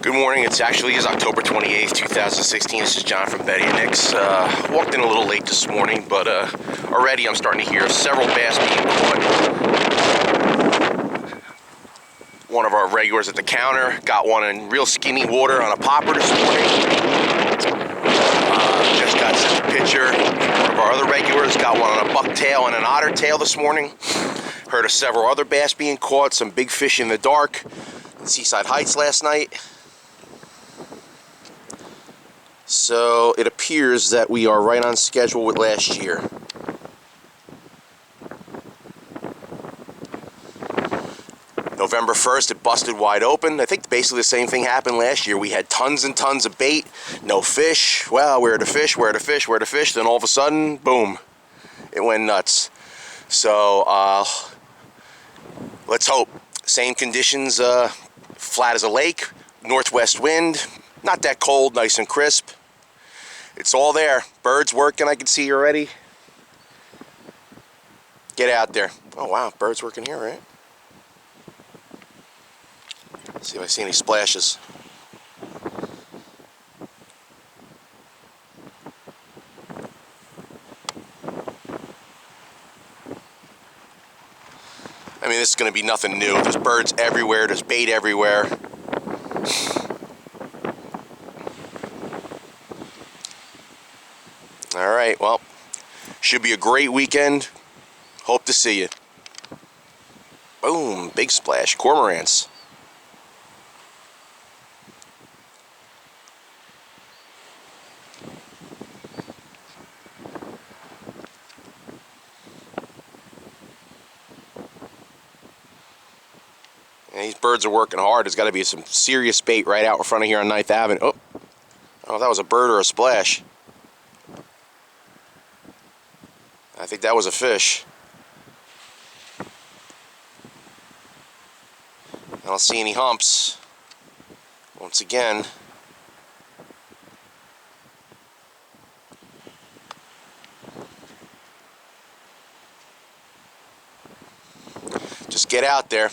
Good morning. It actually is October 28th, 2016. This is John from Betty and Nick's. Walked in a little late this morning, but already I'm starting to hear several bass being caught. One of our regulars at the counter got one in real skinny water on a popper this morning. Just got sent a picture. One of our other regulars got one on a bucktail and an otter tail this morning. Heard of several other bass being caught, some big fish in the dark in Seaside Heights last night. So it appears that we are right on schedule with last year. November 1st, it busted wide open. I think basically the same thing happened last year. We had tons and tons of bait, no fish. Well, where are the fish, where are the fish, where are the fish? Then all of a sudden, boom, it went nuts. So let's hope. Same conditions, flat as a lake, northwest wind, not that cold, nice and crisp. It's all there. Birds working, I can see already. Get out there. Oh wow, birds working here, right? Let's see if I see any splashes. I mean, this is going to be nothing new. There's birds everywhere. There's bait everywhere. All right, well, should be a great weekend. Hope to see you. Boom, big splash. Cormorants. And these birds are working hard. There's got to be some serious bait right out in front of here on 9th Avenue. Oh, I don't know if that was a bird or a splash. I think that was a fish. I don't see any humps. Once again. Just get out there.